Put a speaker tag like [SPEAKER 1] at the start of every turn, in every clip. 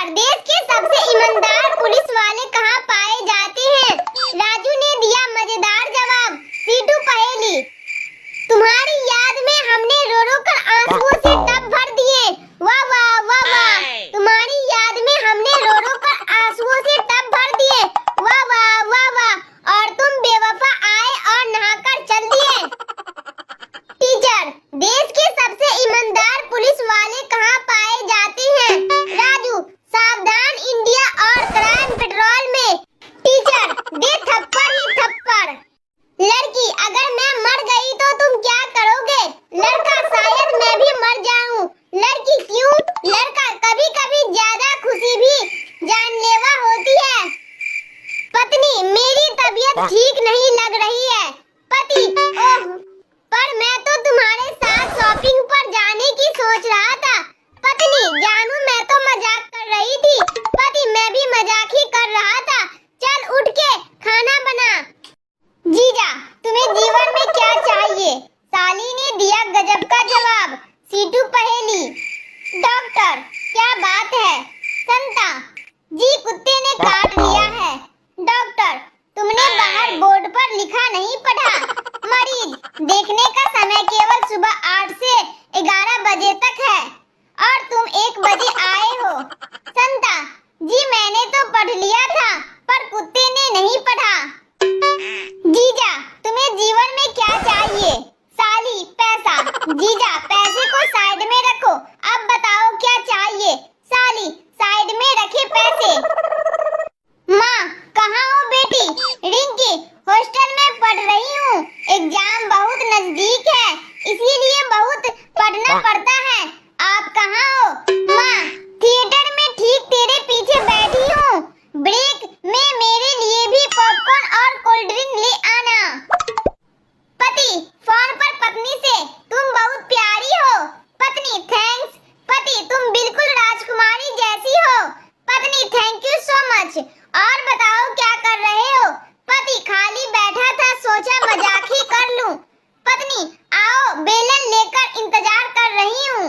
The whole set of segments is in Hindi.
[SPEAKER 1] टीचर, देश के सबसे ईमानदार पुलिस वाले कहाँ पाए जाते हैं? राजू ने दिया मजेदार जवाब, सीटू पहेली। तुम्हारी याद में हमने रो रो कर आंसुओं से टब भर दिए। वाह वाह वाह वाह। तुम्हारी याद में हमने रो रो कर आंसुओं से टब भर दिए। वाह वाह वाह वाह। और तुम बेवफा आए और नहाकर चल दिए। टीचर, देश के सबसे ईमानदार पुलिस वाले कहाँ पाए जाते हैं? राजू, सावधान इंडिया और क्राइम पेट्रोल में। टीचर, दे थप्पड़ ही थप्पड़। लड़की, अगर मैं मर गई तो तुम क्या करोगे? लड़का, शायद मैं भी मर जाऊं। लड़की, क्यों? लड़का, कभी कभी ज्यादा खुशी भी जानलेवा होती है। पत्नी, मेरी तबीयत ठीक नहीं लग रही है। पति, ओह, पर मैं तो तुम्हारे साथ शॉपिंग पर जाने की सोच रहा था। पत्नी, जानू मैं तो मजाक कर रही थी। पति, मैं भी मजाक ही कर रहा था। चल उठ के खाना बना। जीजा, तुम्हें जीवन में क्या चाहिए? साली ने दिया गजब का जवाब, सीटू पहेली। डॉक्टर, क्या बात है? संता, जी कुत्ते ने काट लिया है। डॉक्टर, तुमने बाहर बोर्ड पर लिखा नहीं पढ़ा? मरीज, देखने का समय केवल सुबह 8 से 11 बजे तक है और तुम 1 बजे आए हो। संता, जी मैंने तो पढ़ लिया था पर कुत्ते ने नहीं पढ़ा। जीजा, तुम्हें जीवन में क्या चाहिए? साली, पैसा। जीजा, पैसे को साइड में रखो, अब बताओ क्या चाहिए? साली, साइड में रखे पैसे। माँ, कहाँ हो बेटी? रिंकी, हॉस्टल में पढ़ रही हूँ। एग्जाम बहुत नजदीक है, इसीलिए बहुत पढ़ना पड़ता है। आप कहाँ हो? माँ, थिएटर में ठीक तेरे पीछे बैठी हूँ। ब्रेक में मेरे लिए भी पॉपकॉर्न और कोल्ड ड्रिंक ले आना। पति, फोन पर पत्नी से, तुम बहुत प्यारी हो। पत्नी, थैंक्स। पति, तुम बिल्कुल राजकुमारी जैसी हो। पत्नी, थैंक यू सो मच। और बताओ क्या कर रहे हो? पति, खाली बैठा था, सोचा मजाक ही कर लूं। पत्नी, आओ बेलन लेकर इंतजार कर रही हूँ।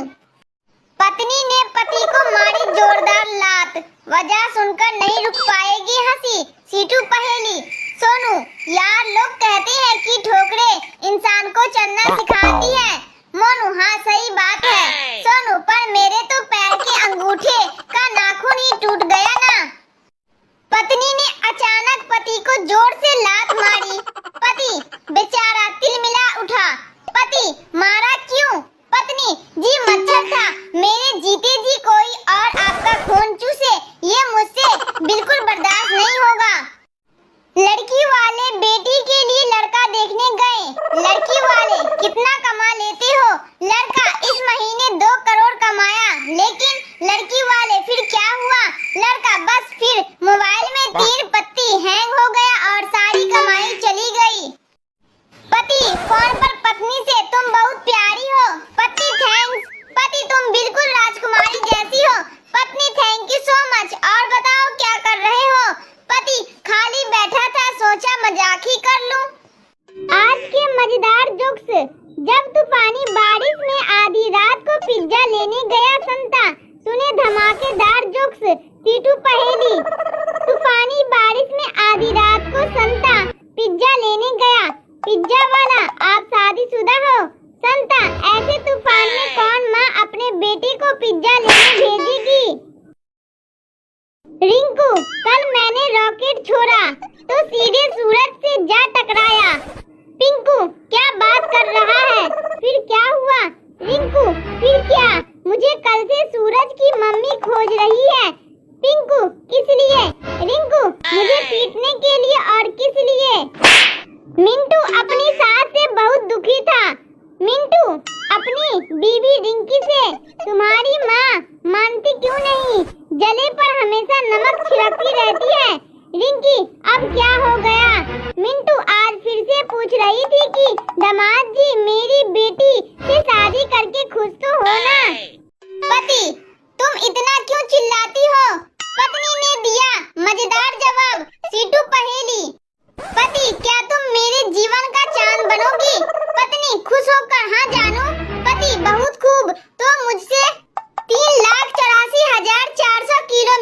[SPEAKER 1] पत्नी ने पति को मारी जोरदार लात, वजह सुनकर नहीं रुक पाएगी हंसी, सीटू पहेली। सोनू, यार लोग कहते हैं कि ठोकरें इंसान को चलना सिखाती है। मोनू, हाँ सही बात है। सोनू, पर मेरे तो पैर के अंगूठे का नाखून ही टूट गया ना। पत्नी ने अचानक पति को जोर से लात मारी। पति बेचारा तिलमिला उठा। पति, मारा क्यों? पत्नी, जी मच्छर था, मेरे जीते जी कोई और आपका खून चूसे, ये मुझसे बिल्कुल बर्दाश्त नहीं होगा। लड़की वाले बेटी के लिए लड़का देखने गए। लड़की वाले, कितना कमा लेते हो? लड़का, इस महीने 2 करोड़ कमाया। लेकिन लड़की वाले, फिर क्या हुआ? लड़का, बस फिर मोबाइल में 3 पत्ती हैंग हो गया और सारी कमाई चली गई। पति, फोन पर पत्नी से, तुम बहुत प्यारी हो। पति, थैंक्स। पति, तुम बिल्कुल राजकुमारी जैसी हो। पत्नी, थैंक यू सो मच। और बताओ क्या कर रहे हो? पति, खाली बैठा था, सोचा मजाक ही कर लूं। आज के मजेदार जोक्स। जब तूफानी बारिश में आधी रात को पिज्जा लेने गया संता, सुने धमाकेदार जोक्स, सीटू पहेली। तूफानी बारिश में आधी रात को संता पिज्जा लेने गया। पिज्जा वाला, आप शादीशुदा हो? संता, ऐसे तूफान में कौन माँ अपने बेटे को पिज्जा लेने भेजेगी? रिंकू, कल मैंने रॉकेट छोड़ा तो सीधे सूरज से जा टकराया। पिंकू, क्या बात कर रहा है? फिर क्या हुआ? रिंकू, फिर क्या? मुझे कल से सूरज की मम्मी खोज रही है। पिंकू, किस लिए? रिंकू, मुझे पीटने के लिए। और किस लिए? मिंटू अपनी सास से बहुत दुखी था। मिंटू, अपनी बीवी रिंकी से, तुम्हारी माँ मानती क्यों नहीं? जले पर हमेशा नमक छिड़कती रहती है। रिंकी, अब क्या हो गया? मिंटू आज फिर से पूछ रही थी कि दामाद जी मेरी बेटी से शादी करके खुश तो हो ना। पति, तुम इतना क्यों चिल्लाती हो? पत्नी ने दिया मजेदार जवाब, सीटू पहेली। पति, क्या तुम मेरे जीवन का चांद बनोगी? पत्नी खुश होकर हाँ जानू। पति, बहुत खूब, तो मुझसे 3,84,400 किलो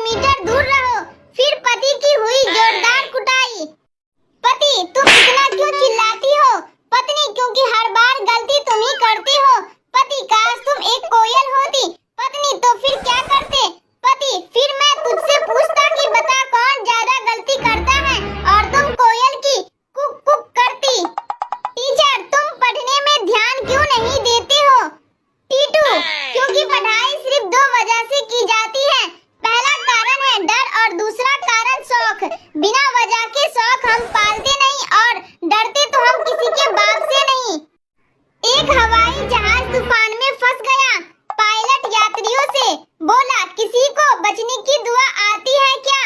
[SPEAKER 1] बचने की दुआ आती है क्या?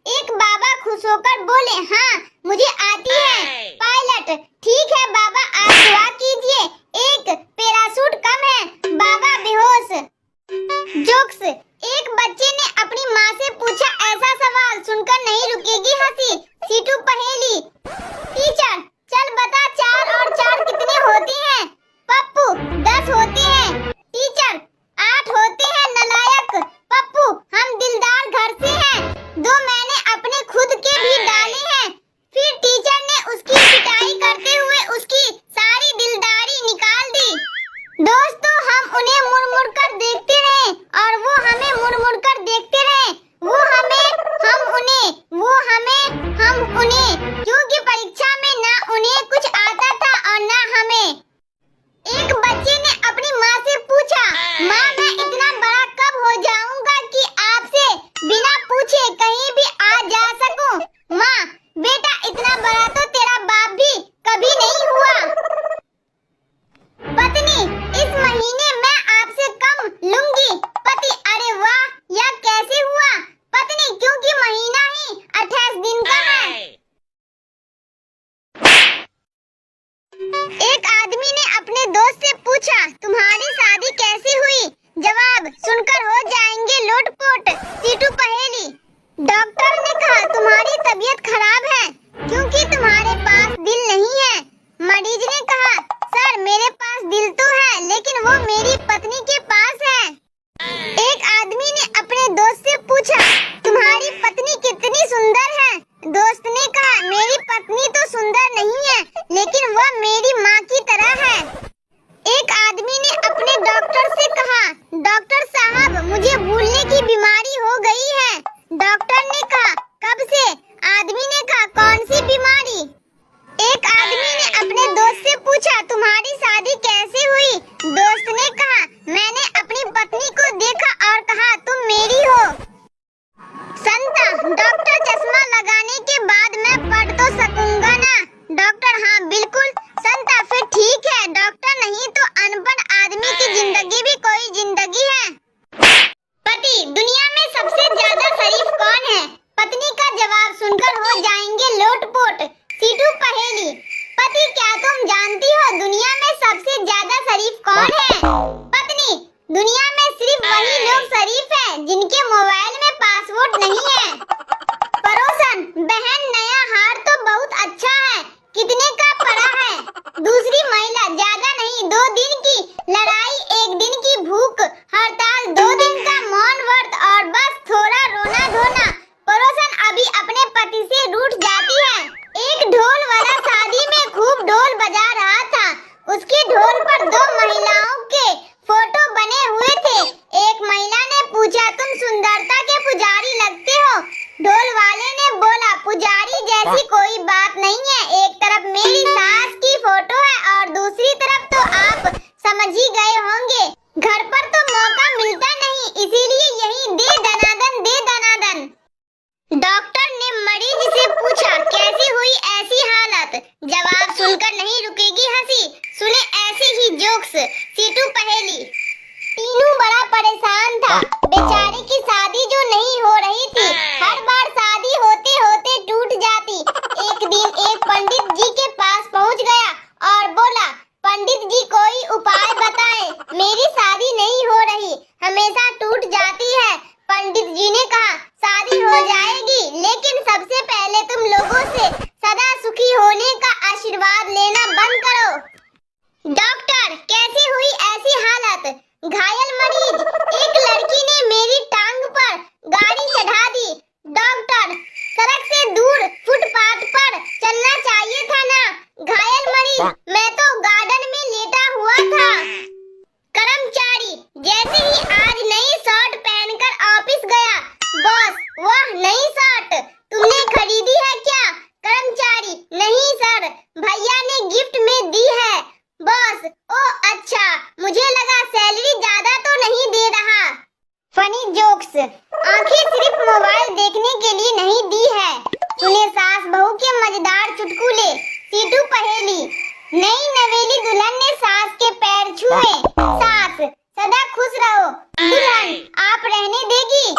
[SPEAKER 1] एक बाबा खुश होकर बोले, हाँ मुझे आती है। पायलट, ठीक है बाबा, आप दुआ कीजिए, एक पैराशूट कम है, बाबा बेहोश। जोक्स, एक बच्चे ने अपनी माँ से पूछा ऐसा सवाल सुनकर नहीं रुकेगी हंसी। सीटू पहेली। टीचर, चल बता 4 और 4 कितने होते हैं? पप्पू, 10 होते हैं। टीचर, 8 होते हैं नालायक। पप्पू, हम दिलदार घर से हैं, 2 मैंने अपने खुद के भी डाले हैं। फिर टीचर ने उसकी पिटाई करते हुए उसकी सारी दिलदारी निकाल दी। दोस्तों, हम उन्हें मुड़-मुड़ कर देखते रहे और वो हमें मुड़-मुड़ कर देखते रहे। वो हमें, हम उन्हें, वो हमें, हम उन्हें, क्योंकि परीक्षा में ना उन्हें कुछ आता था और ना हमें। एक बच्चे ने अपनी माँ से पूछा, माँ मैं इतना बड़ा कब हो जाऊंगा कि आपसे बिना पूछे कहीं भी आ जा सकूं? माँ, बेटा इतना बड़ा तो तेरा बाप भी कभी नहीं हुआ। पत्नी, इस महीने मैं आपसे कम लूंगी। पति, अरे वाह, यह कैसे हुआ? पत्नी, क्योंकि महीना ही 28 दिन का है। एक आदमी ने अपने दोस्त से पूछा, तुम्हारी शादी कैसे हुई? जवाब सुनकर हो जाएंगे लोटपोट। सीटू पहेली। डॉक्टर ने कहा, तुम्हारी तबीयत खराब है क्योंकि तुम्हारे पास दिल नहीं है। मरीज ने कहा, सर मेरे पास दिल तो है लेकिन वो मेरी पत्नी के पास है। एक आदमी ने अपने दोस्त से पूछा, तुम्हारी पत्नी कितनी सुंदर है? दोस्त ने कहा, मेरी पत्नी तो सुंदर नहीं है लेकिन वह मेरी माँ की तरह है। एक आदमी ने अपने डॉक्टर से कहा, डॉक्टर साहब मुझे भूलने की बीमारी हो गई है। डॉक्टर ने कहा, कब से? आदमी ने कहा, कौन सी बीमारी? एक आदमी ने अपने दोस्त से पूछा, तुम्हारी शादी कैसे हुई? दोस्त ने कहा, मैंने अपनी पत्नी को देखा और कहा तुम मेरी हो। संता, डॉक्टर चश्मा लगाने के बाद मैं पढ़ तो सकूंगा ना? डॉक्टर, हाँ बिल्कुल। संता, फिर ठीक है डॉक्टर, नहीं तो अनपढ़ आदमी की जिंदगी भी कोई जिंदगी है। पति, दुनिया में सबसे ज्यादा शरीफ कौन है? पत्नी का जवाब सुनकर हो जाएंगे लोटपोट। सीटू पहेली। पति, क्या तुम जानती हो दुनिया में सबसे ज्यादा शरीफ कौन है? पत्नी, दुनिया में सिर्फ वही लोग शरीफ हैं जिनके मोबाइल में पासवर्ड नहीं है। पड़ोसन, बहन नया हार तो बहुत अच्छा है, कितने का पड़ा है? दूसरी महिला, ज्यादा नहीं, 2 दिन की लड़ाई, 1 दिन की भूख हड़ताल, 2 दिन का मौन व्रत और बस थोड़ा रोना धोना। पड़ोसन अभी अपने पति से रूठ जाती है। एक ढोल वाला शादी में खूब ढोल बजा रहा था, उसके ढोल पर 2 महिलाओं के फोटो बने हुए थे। एक महिला ने पूछा, तुम सुंदरता के पुजारी लगते हो? ढोल वाले ने बोला, पुजारी जैसी कोई बात नहीं है, एक तरफ मेरी सास की फोटो है और दूसरी तरफ तो आप समझ ही गए होंगे, घर पर तो मौका मिलता नहीं, इसीलिए यही दे दनादन, दे दनादन। डॉक्टर ने मरीज से पूछा, कैसी हुई ऐसी हालत? जवाब सुनकर नहीं रुकेगी हंसी। सुने ऐसे ही जोक्स। सीटू पहेली। तीनू बड़ा परेशान था, बेचारे की शादी जो नहीं हो रही थी, हर बार शादी होते होते टूट जाती। एक दिन एक पंडित जी के पास पहुंच गया और बोला, पंडित जी कोई उपाय बताएं, मेरी शादी नहीं हो रही, हमेशा टूट जाती है। पंडित जी ने कहा, शादी हो जाएगी लेकिन सबसे पहले तुम लोगों से सदा सुखी होने का आशीर्वाद लेना बंद करो। डॉक्टर, कैसे हुई ऐसी हालत? घायल मरीज, एक लड़की ने मेरी टांग पर गाड़ी चढ़ा दी। डॉक्टर, सड़क से दूर फुटपाथ पर चलना चाहिए था ना? घायल मरीज, मैं तो गार्डन में लेटा हुआ था। कर्मचारी, जैसे ही आज नई शर्ट पहनकर ऑफिस गया, बॉस, वह नई शर्ट तुमने खरीदी है क्या? कर्मचारी, नहीं सर, भैया ने गिफ्ट में दी है। बॉस, ओ अच्छा, मुझे लगा सैलरी ज्यादा तो नहीं दे रहा। Funny jokes. आंखें सिर्फ मोबाइल देखने के लिए नहीं दी है। सुने सास बहू के मजेदार चुटकुले। सीटू पहेली। नई नवेली दुल्हन ने सास के पैर छुए। सास, सदा खुश रहो। दुल्हन, आप रहने देगी?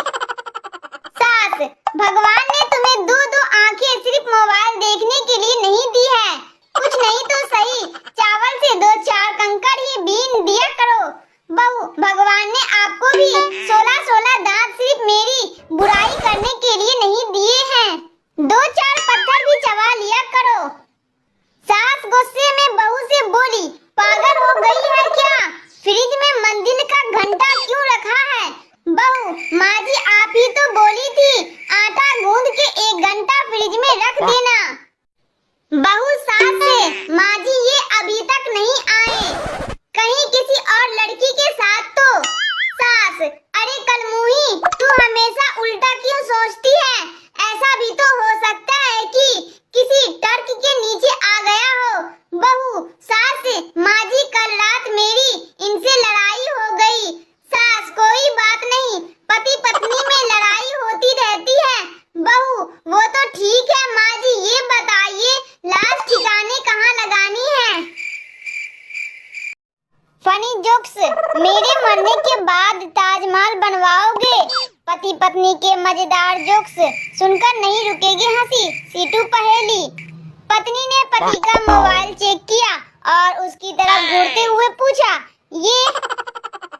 [SPEAKER 1] पत्नी के मजेदार जोक्स सुनकर नहीं रुकेगी हंसी। सीटू पहेली। पत्नी ने पति का मोबाइल चेक किया और उसकी तरफ घूरते हुए पूछा, ये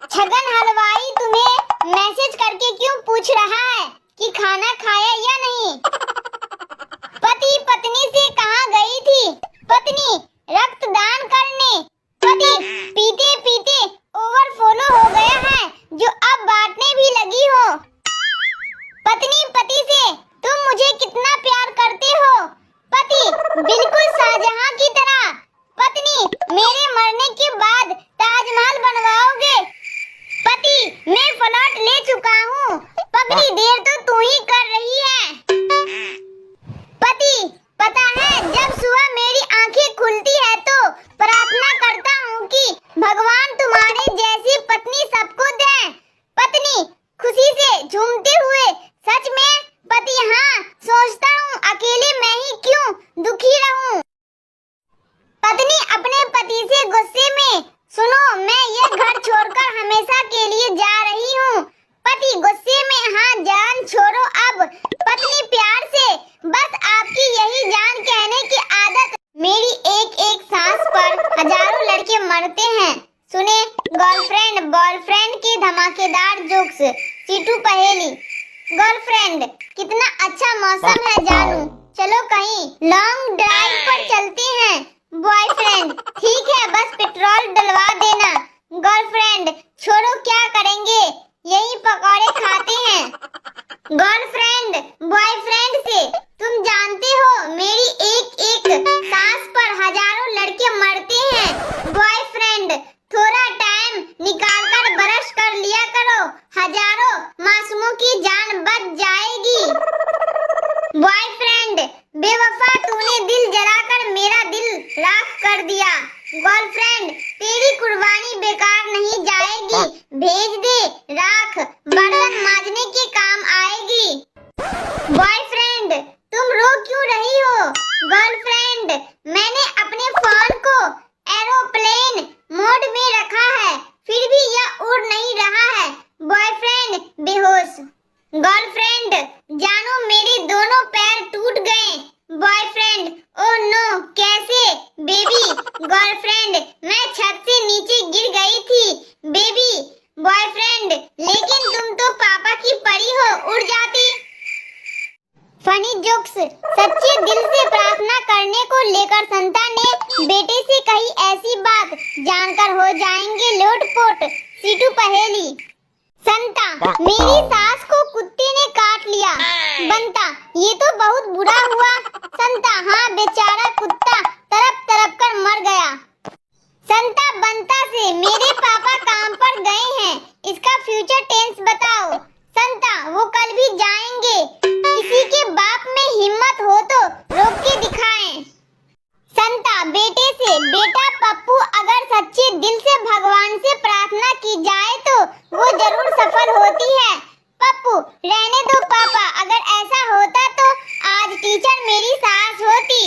[SPEAKER 1] छगन हलवाई तुम्हें मैसेज करके क्यों पूछ रहा है कि खाना खाया या नहीं? पति पत्नी से कहाँ गई थी? पत्नी रक्तदान करने। पति पीते पीते ओवरफ्लो हो गया है जो अब बांटने भी लगी हो। पत्नी पति से, तुम मुझे कितना प्यार करते हो? पति बिल्कुल शाहजहां की तरह। पत्नी मेरे मरने के बाद ताजमहल बनवाओगे? पति मैं फ्लैट ले चुका हूँ, पगड़ी देर तो तू ही कर रही है। पति पता है जब सुबह मेरी आंखें खुलती है तो प्रार्थना करता हूँ कि भगवान तुम्हारे जैसी पत्नी सबको दे। पत्नी खुशी से झूमते हुए, सच में? पति हाँ, सोचता हूँ अकेले मैं ही क्यों दुखी रहूं। पत्नी अपने पति से गुस्से में, सुनो मैं ये घर छोड़कर हमेशा के लिए जा रही हूँ। पति गुस्से में, हाँ जान छोड़ो अब। पत्नी प्यार से, बस आपकी यही जान कहने की आदत। मेरी एक एक सांस पर हजारों लड़के मरते हैं। सुने गर्लफ्रेंड बॉयफ्रेंड के धमाकेदार जोक्स। सीटू पहेली। गर्लफ्रेंड, कितना अच्छा मौसम है जानू, चलो कहीं लॉन्ग ड्राइव पर चलते हैं। बॉयफ्रेंड, ठीक है बस पेट्रोल डलवा देना। गर्लफ्रेंड, छोड़ो क्या करेंगे, यही पकौड़े खाते हैं। गर्लफ्रेंड बॉयफ्रेंड से, तुम जानते हो मेरी एक एक सांस पर हजारों लड़के मरते हैं। बॉयफ्रेंड, थोड़ा टाइम निकाल कर ब्रश कर लिया करो, हजारों मासूमों की जान बच जाएगी। बॉयफ्रेंड, बेवफा तूने दिल जलाकर मेरा दिल राख कर दिया। गर्लफ्रेंड, तेरी कुर्बानी बेकार नहीं जाएगी, भेज दे राख, बर्तन मांजने के काम आएगी। बॉयफ्रेंड, तुम रो क्यों रही हो? गर्लफ्रेंड, मैंने अपने फोन को एरोप्लेन मोड में रखा है, फिर भी यह उड़ नहीं रहा है। बॉयफ्रेंड बेहोश। गर्लफ्रेंड, जानू मेरे दोनों पैर टूट गए। बॉयफ्रेंड, ओह नो कैसे? बेबी। गर्लफ्रेंड, मैं छत से नीचे गिर गई थी बेबी। बॉयफ्रेंड, लेकिन तुम तो पापा की परी हो, उड़ जाती। Funny jokes. सच्चे दिल से प्रार्थना करने को लेकर संता ने बेटे से कही ऐसी बात, जानकर हो जाएंगे लोटपोट। सीटू पहेली। संता, मेरी सास को कुत्ते ने काट लिया। बंता, ये तो बहुत बुरा हुआ। संता, हाँ बेचारा कुत्ता तड़प तड़प कर मर गया। संता बंता से, मेरे पापा काम पर गए हैं, इसका फ्यूचर टेंस बताओ। संता, वो कल भी जाएंगे, किसी के बाप में हिम्मत हो तो रोक के दिखाएं। संता बेटे से, बेटा पप्पू अगर सच्चे दिल से भगवान से प्रार्थना की जाए तो वो जरूर सफल होती है। पप्पू, रहने दो पापा, अगर ऐसा होता तो आज टीचर मेरी सास होती।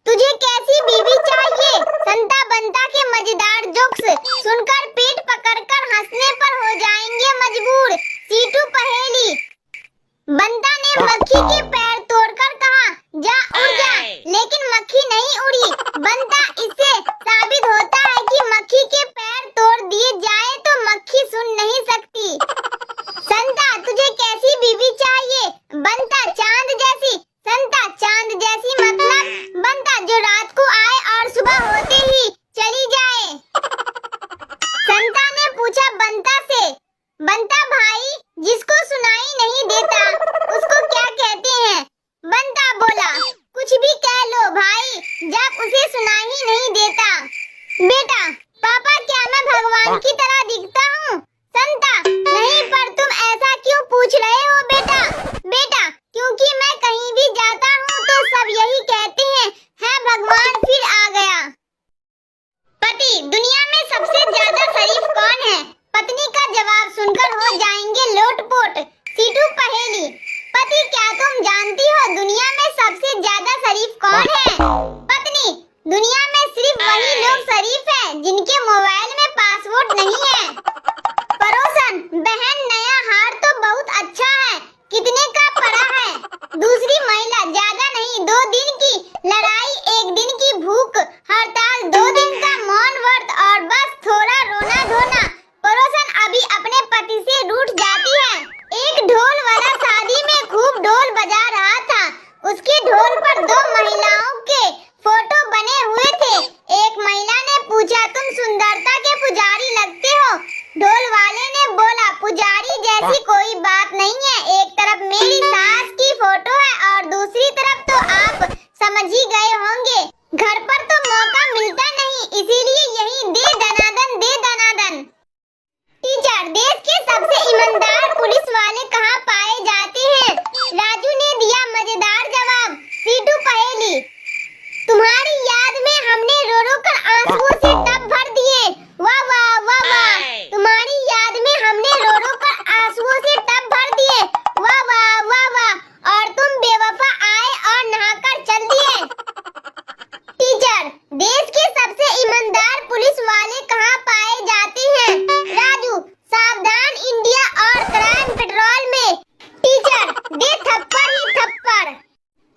[SPEAKER 1] तुझे कैसी बीवी चाहिए? संता बंता के मजेदार जोक्स सुनकर पीठ पकड़कर हंसने पर हो जाएंगे मजबूर। सीटू पहेली। बंता ने मक्खी के पैर तोड़कर कहा, जा उड़ जा, लेकिन मक्खी नहीं उड़ी। बंता, इससे साबित होता है कि मक्खी के पैर तोड़ दिए जाए तो मक्खी सुन नहीं सकती। संता, तुझे कैसी बीवी चाहिए? बंता, चांद जैसी। संता, चांद जैसी मतलब? बंता, जो रात को आए और सुबह होते ही चली जाए। संता ने पूछा बंता से, बंता भाई, जिसको सुनाई नहीं देता उसको क्या कहते हैं? बंता बोला, कुछ भी कह लो भाई, जब उसे सुनाई नहीं देता। बेटा, पापा, क्या मैं भगवान की तरह दिखता हूँ? संता, नहीं, पर तुम ऐसा क्यों पूछ रहे हो बेटा? बेटा, क्योंकि मैं कहीं भी जाता हूँ तो सब यही कहते हैं, है भगवान फिर आ गया। पति, दुनिया में सबसे ज्यादा शरीफ कौन है? पत्नी का जवाब सुनकर हो जाएंगे लोटपोट। सीटू पहेली। पति, क्या तुम जानती हो दुनिया में सबसे ज्यादा शरीफ कौन है? पत्नी, दुनिया में सिर्फ वही लोग शरीफ हैं जिनके मोबाइल में पासवर्ड नहीं है। पड़ोसन, बहन, नया हार तो बहुत अच्छा है, कितने का पड़ा है? दूसरी महिला, ज्यादा नहीं, 2 दिन की लड़ाई, 1 दिन की भूख हड़ताल, 2 दिन का मौन व्रत और बस थोड़ा रोना धोना। पड़ोसन अभी अपने पति से रूठ जाती है। एक ढोल वाला शादी में खूब ढोल बजा रहा था। उसके ढोल पर 2 महिलाओं के फोटो बने हुए थे। एक महिला ने पूछा, तुम सुंदरता के पुजारी लगते हो? ढोल वाले ने बोला, पुजारी जैसी कोई बात नहीं है, एक तरफ मेरी सास की फोटो है और दूसरी तरफ तो आप समझ ही गए होंगे, घर पर तो मौका मिलता नहीं, इसीलिए यही दे दनादन, दे दनादन। टीचर, देश के सबसे ईमानदार पुलिस वाले कहाँ पाए जाते हैं? राजू ने दिया मजेदार जवाब। सीटू पहेली। तुम्हारी याद में हमने रो रो कर आंसुओं से टब भर दिए। वाह वाह वाह वाह। तुम्हारी याद में हमने रो रो कर आंसुओं से टब भर दिए। वाह वाह वाह वाह। और तुम बेवफा आए और नहाकर चल दिए। टीचर, देश के सबसे ईमानदार पुलिस वाले कहाँ पाए जाते हैं? राजू, सावधान इंडिया और क्राइम पेट्रोल में। टीचर, दे थप्पड़ ही थप्पड़।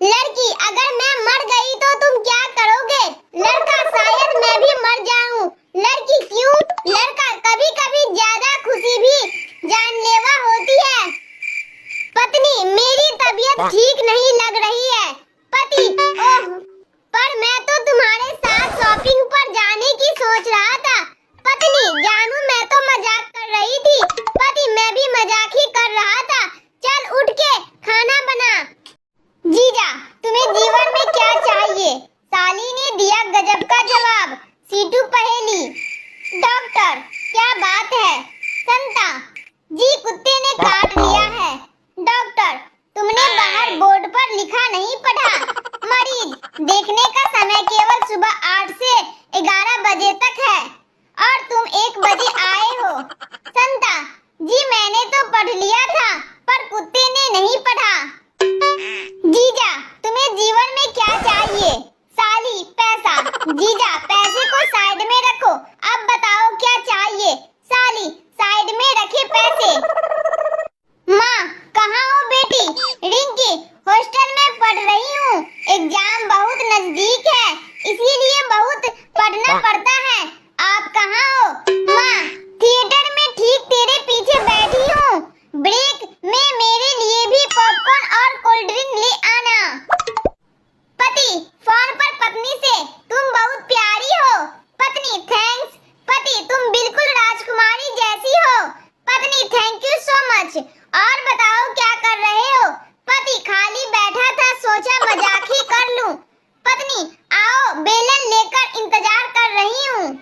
[SPEAKER 1] लड़की, अगर मैं मर गई तो तुम क्या करोगे? लड़का, शायद मैं भी मर जाऊं। लड़की, क्यों? लड़का, कभी कभी ज्यादा खुशी भी जानलेवा होती है। पत्नी, मेरी तबीयत ठीक नहीं लग रही है। पति, ओह, पर मैं तो तुम्हारे साथ शॉपिंग पर जाने की सोच रहा था। पत्नी, जानू, मैं तो मजाक कर रही थी। पति, मैं भी मजाक ही कर रहा था, चल उठ के खाना बना। जीजा, तुम्हें जीवन में क्या चाहिए? साली ने दिया गजब का जवाब। सीटू पहेली। डॉक्टर, क्या बात है? संता, जी, कुत्ते ने काट लिया है। डॉक्टर, तुमने बाहर बोर्ड पर लिखा नहीं पढ़ा? मरीज, देखने का समय केवल सुबह 8 से 11 बजे तक है और तुम 1 बजे आए हो। संता, जी, मैंने तो पढ़ लिया था पर कुत्ते ने नहीं पढ़ा। जीजा, तुम्हें जीवन में क्या चाहिए? साली, पैसा। जीजा, पैसे को साइड में रखो, अब बताओ क्या चाहिए? साली, साइड में रखे पैसे। माँ, कहाँ हो बेटी? रिंकी, हॉस्टल में पढ़ रही हूँ, एग्जाम बहुत नजदीक है, इसीलिए बहुत पढ़ना पड़ता है। आप कहाँ हो? माँ, थिएटर में ठीक तेरे पीछे बैठी हूँ, ब्रेक में मेरे लिए भी पॉपकॉर्न और कोल्ड ड्रिंक ले आना। पति, फोन पर पत्नी से, तुम बहुत प्यारी हो। पत्नी, थैंक्स। पति, तुम बिल्कुल राजकुमारी जैसी हो। पत्नी, थैंक यू सो मच। और बताओ क्या कर रहे हो? पति, खाली बैठा था, सोचा मजाक ही कर लूं। पत्नी, आओ, बेलन लेकर इंतजार कर रही हूँ।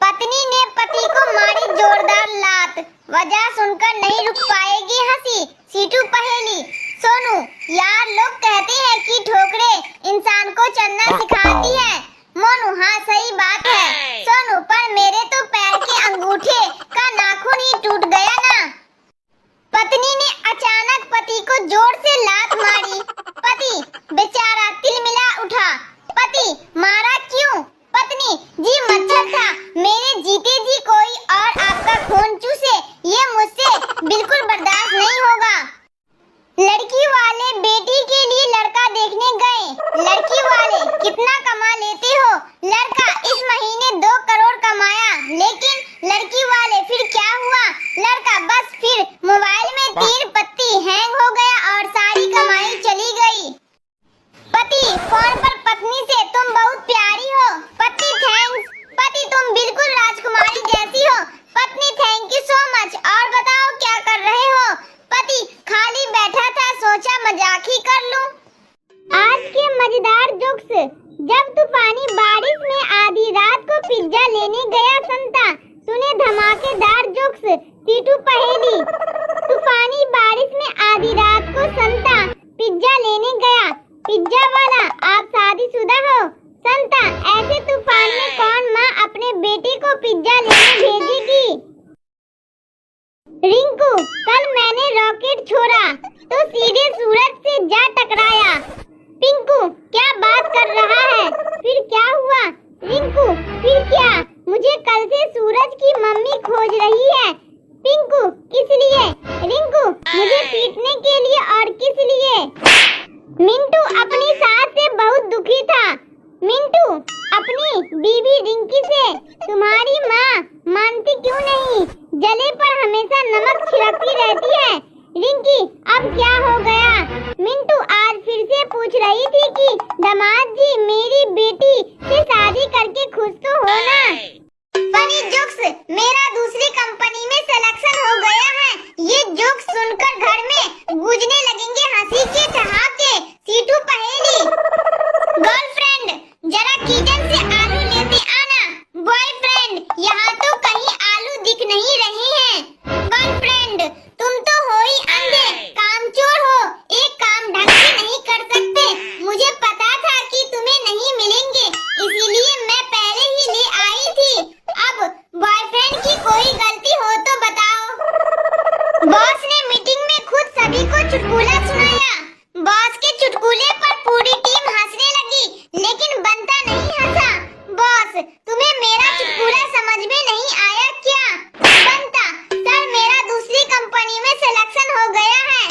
[SPEAKER 1] पत्नी ने पति को मारी जोरदार लात। वजह सुनकर नहीं रुक पाएगी हंसी। सीटू पहेली। सोनू, यार, लोग कहते हैं कि ठोकरें इंसान को चलना सिखाती है। मोनू, हाँ, सही बात है। सोनू, पर मेरे तो पैर के अंगूठे का नाखून ही टूट गया ना। पत्नी ने अचानक पति को जोर से लात मारी। पति बेचारा तिलमिला उठा। पति इतना कमा लेते हो। लड़का इस महीने 2 करोड़ कमाया, लेकिन लड़की वाले फिर क्या हुआ? लड़का बस फिर मोबाइल में 3 पत्ती हैंग हो गया और सारी कमाई चली गई। पति फोन पर पत्नी से तुम बहुत प्यारी हो। पति थैंक्स। पति तुम बिल्कुल राजकुमारी जैसी हो। पत्नी थैंक यू सो मच। और बताओ क्या कर रहे हो? पति खाली बैठा था, सोचा मजाक ही कर लूं। आज के मजेदार जोक्स। जब तूफानी बारिश में आधी रात को पिज्जा लेने गया संता, सुने धमाकेदार जोक्स। सीटू पहेली। तूफानी बारिश में आधी रात को संता पिज्जा लेने गया। पिज्जा वाला, आप शादीशुदा हो? संता, ऐसे तूफान में कौन माँ अपने बेटे को पिज्जा लेने भेजेगी? रिंकू, कल मैंने रॉकेट छोड़ा तो सीधे सूरज से जा टकराया। पिंकू, क्या बात कर रहा है? फिर क्या हुआ? रिंकू, फिर क्या? मुझे कल से सूरज की मम्मी खोज रही है। पिंकू, किस लिए? रिंकू, मुझे पीटने के लिए। और किस लिए? मिंटू अपनी सास से बहुत दुखी था। मिंटू, अपनी बीवी रिंकी से, तुम्हारी माँ मानती क्यों नहीं? जले पर हमेशा नमक छिड़कती रहती है। रिंकी, अब क्या हो गया? मिंटू आज फिर से पूछ रही थी कि दामाद जी मेरी बेटी से शादी करके खुश तो हो ना? Funny jokes. मेरा दूसरी कंपनी में सिलेक्शन हो गया है। ये जोक्स सुनकर घर में गूंजने लगेंगे हंसी के ठहाके। सीटू पहेली। गर्लफ्रेंड, जरा किचन से आलू लेते आना। बॉयफ्रेंड, यहाँ तो कहीं आलू दिख नहीं रहे हैं। गर्लफ्रेंड, तुम तो हो ही अंधे, कामचोर हो, एक काम ढंग से नहीं कर सकते। मुझे पता था कि तुम्हें नहीं मिलेंगे, इसीलिए मैं पहले ही ले आई थी। अब बॉयफ्रेंड की कोई गलती हो तो बताओ। बॉस ने मीटिंग में खुद सभी को चुटकुला सुनाया। बॉस के चुटकुले पर पूरी टीम हंसने लगी, लेकिन बंता नहीं हंसा। बॉस, तुम्हें मेरा चुटकुला समझ में नहीं आया क्या? बंता, सर मेरा दूसरी कंपनी में सिलेक्शन हो गया है।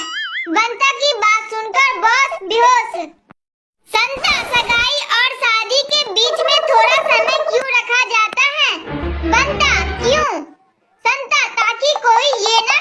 [SPEAKER 1] बंता की बात सुनकर बॉस बेहोश। संता, सगाई और शादी के बीच में थोड़ा समय क्यों रखा जाता है? बंता, क्यों? संता, ताकि कोई ये ना